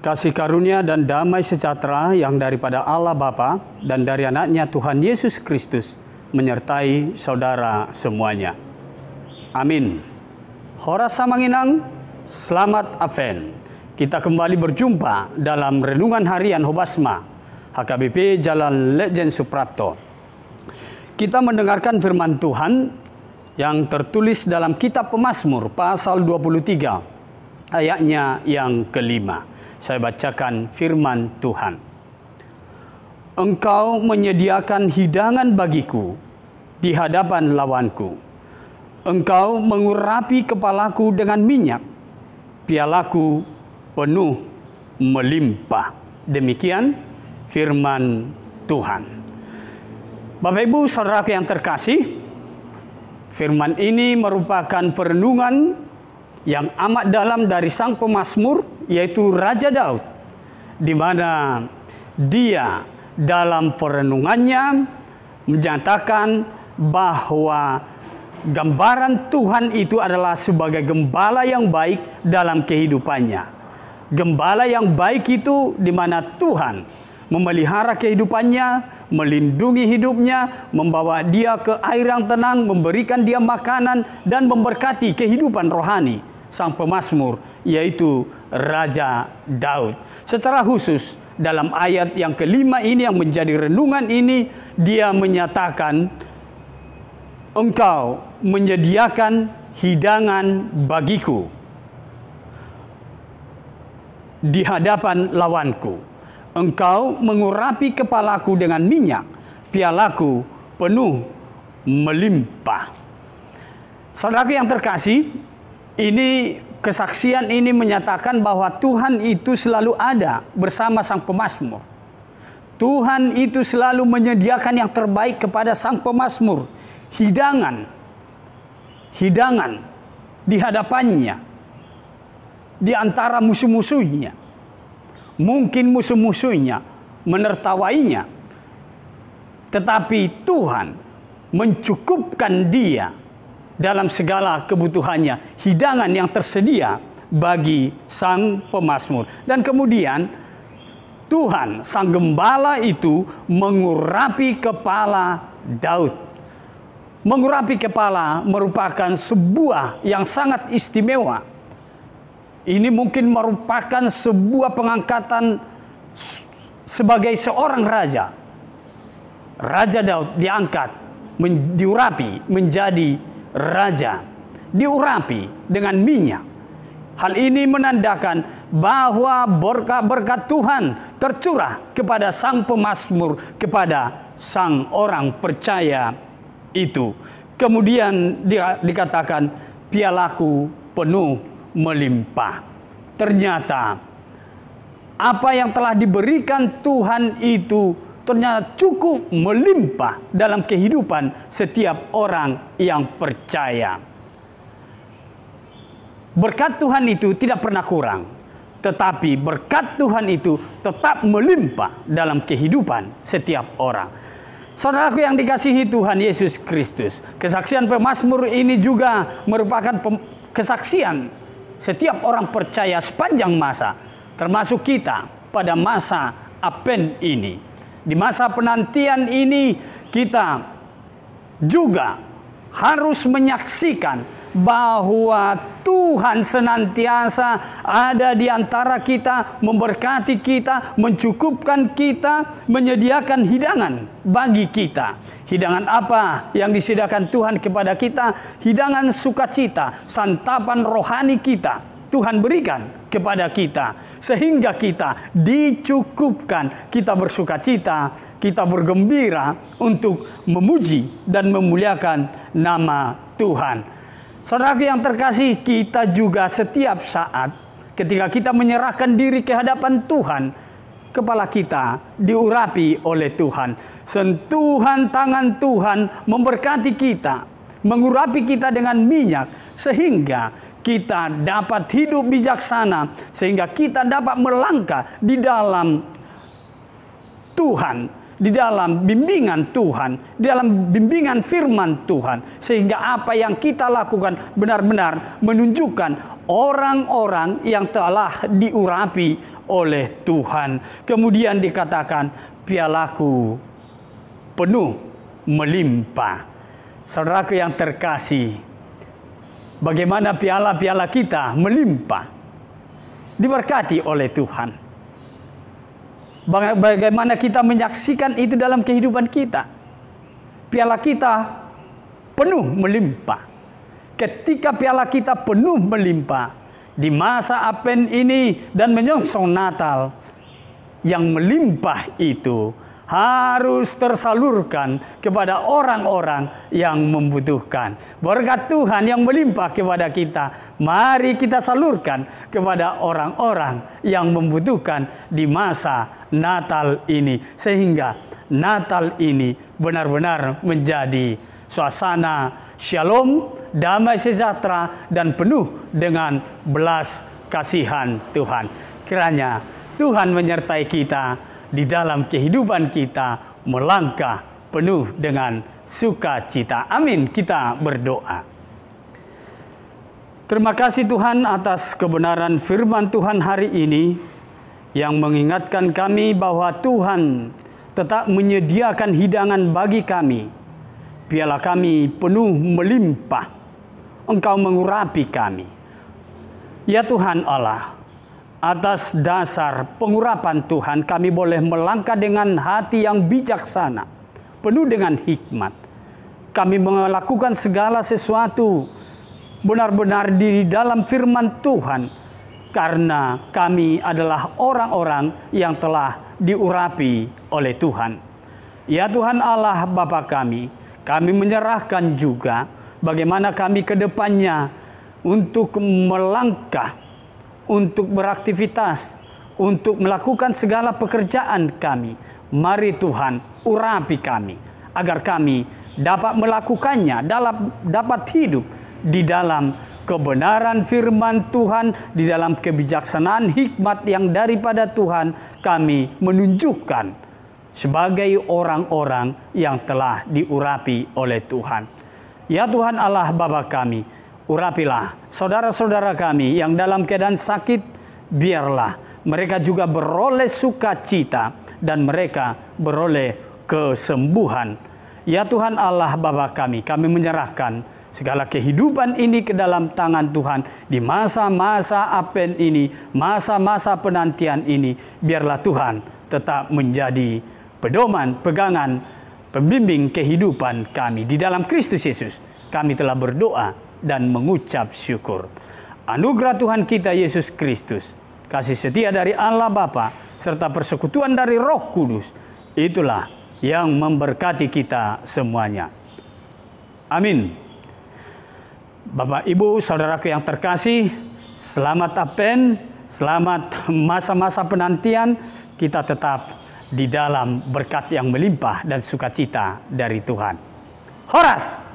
Kasih karunia dan damai sejahtera yang daripada Allah Bapa dan dari anaknya Tuhan Yesus Kristus menyertai saudara semuanya. Amin. Hora samanginang, selamat Advent. Kita kembali berjumpa dalam Renungan Harian Hobasma, HKBP Jalan Lejen Suprapto. Kita mendengarkan firman Tuhan yang tertulis dalam kitab Pemazmur pasal 23, ayatnya yang kelima. Saya bacakan firman Tuhan. Engkau menyediakan hidangan bagiku di hadapan lawanku. Engkau mengurapi kepalaku dengan minyak, pialaku penuh melimpah. Demikian firman Tuhan. Bapak Ibu saudara yang terkasih, firman ini merupakan perenungan yang amat dalam dari sang pemazmur, yaitu Raja Daud, di mana dia dalam perenungannya menyatakan bahwa gambaran Tuhan itu adalah sebagai gembala yang baik dalam kehidupannya. Gembala yang baik itu di mana Tuhan memelihara kehidupannya, melindungi hidupnya, membawa dia ke air yang tenang, memberikan dia makanan, dan memberkati kehidupan rohani sang pemazmur, yaitu Raja Daud. Secara khusus dalam ayat yang kelima ini yang menjadi renungan ini, dia menyatakan, engkau menyediakan hidangan bagiku di hadapan lawanku. Engkau mengurapi kepalaku dengan minyak, pialaku penuh melimpah. Saudara yang terkasih, ini kesaksian ini menyatakan bahwa Tuhan itu selalu ada bersama sang pemazmur. Tuhan itu selalu menyediakan yang terbaik kepada sang pemazmur. Hidangan di hadapannya, di antara musuh-musuhnya. Mungkin musuh-musuhnya menertawainya, tetapi Tuhan mencukupkan dia dalam segala kebutuhannya, hidangan yang tersedia bagi sang pemazmur. Dan kemudian Tuhan, sang gembala itu mengurapi kepala Daud. Mengurapi kepala merupakan sebuah yang sangat istimewa. Ini mungkin merupakan sebuah pengangkatan sebagai seorang raja. Raja Daud diangkat, diurapi menjadi raja, diurapi dengan minyak. Hal ini menandakan bahwa berkat-berkat Tuhan tercurah kepada sang pemazmur, kepada sang orang percaya itu. Kemudian dikatakan, pialaku penuh melimpah. Ternyata apa yang telah diberikan Tuhan itu ternyata cukup melimpah dalam kehidupan setiap orang yang percaya. Berkat Tuhan itu tidak pernah kurang, tetapi berkat Tuhan itu tetap melimpah dalam kehidupan setiap orang. Saudaraku yang dikasihi Tuhan Yesus Kristus, kesaksian pemazmur ini juga merupakan kesaksian setiap orang percaya sepanjang masa, termasuk kita pada masa Advent ini. Di masa penantian ini kita juga harus menyaksikan bahwa Tuhan senantiasa ada di antara kita, memberkati kita, mencukupkan kita, menyediakan hidangan bagi kita. Hidangan apa yang disediakan Tuhan kepada kita? Hidangan sukacita, santapan rohani kita Tuhan berikan kepada kita, sehingga kita dicukupkan, kita bersukacita, kita bergembira untuk memuji dan memuliakan nama Tuhan. Saudara yang terkasih, kita juga setiap saat ketika kita menyerahkan diri ke hadapan Tuhan, kepala kita diurapi oleh Tuhan. Sentuhan tangan Tuhan memberkati kita, mengurapi kita dengan minyak, sehingga kita dapat hidup bijaksana, sehingga kita dapat melangkah di dalam Tuhan di dalam bimbingan Tuhan, di dalam bimbingan firman Tuhan, sehingga apa yang kita lakukan benar-benar menunjukkan orang-orang yang telah diurapi oleh Tuhan. Kemudian dikatakan, pialaku penuh melimpah. Saudaraku yang terkasih, bagaimana piala-piala kita melimpah, diberkati oleh Tuhan. Bagaimana kita menyaksikan itu dalam kehidupan kita. Piala kita penuh melimpah. Ketika piala kita penuh melimpah di masa Advent ini dan menyongsong Natal, yang melimpah itu harus tersalurkan kepada orang-orang yang membutuhkan. Berkat Tuhan yang melimpah kepada kita, mari kita salurkan kepada orang-orang yang membutuhkan di masa Natal ini. Sehingga Natal ini benar-benar menjadi suasana shalom, damai sejahtera, dan penuh dengan belas kasihan Tuhan. Kiranya Tuhan menyertai kita di dalam kehidupan kita melangkah penuh dengan sukacita. Amin. Kita berdoa. Terima kasih Tuhan atas kebenaran firman Tuhan hari ini yang mengingatkan kami bahwa Tuhan tetap menyediakan hidangan bagi kami. Piala kami penuh melimpah. Engkau mengurapi kami. Ya Tuhan Allah, atas dasar pengurapan Tuhan, kami boleh melangkah dengan hati yang bijaksana, penuh dengan hikmat. Kami melakukan segala sesuatu benar-benar di dalam firman Tuhan, karena kami adalah orang-orang yang telah diurapi oleh Tuhan. Ya Tuhan Allah Bapa kami menyerahkan juga bagaimana kami ke depannya untuk melangkah, untuk beraktivitas, untuk melakukan segala pekerjaan kami. Mari Tuhan, urapi kami, agar kami dapat melakukannya, dapat hidup di dalam kebenaran firman Tuhan, di dalam kebijaksanaan hikmat yang daripada Tuhan, kami menunjukkan sebagai orang-orang yang telah diurapi oleh Tuhan. Ya Tuhan Allah Bapa kami, urapilah saudara-saudara kami yang dalam keadaan sakit, biarlah mereka juga beroleh sukacita dan mereka beroleh kesembuhan. Ya Tuhan Allah Bapa kami menyerahkan segala kehidupan ini ke dalam tangan Tuhan di masa-masa Advent ini, masa-masa penantian ini. Biarlah Tuhan tetap menjadi pedoman, pegangan, pembimbing kehidupan kami. Di dalam Kristus Yesus kami telah berdoa dan mengucap syukur. Anugerah Tuhan kita Yesus Kristus, kasih setia dari Allah Bapa, serta persekutuan dari Roh Kudus, itulah yang memberkati kita semuanya. Amin. Bapak, Ibu, saudaraku yang terkasih, selamat Advent, selamat masa-masa penantian. Kita tetap di dalam berkat yang melimpah dan sukacita dari Tuhan. Horas!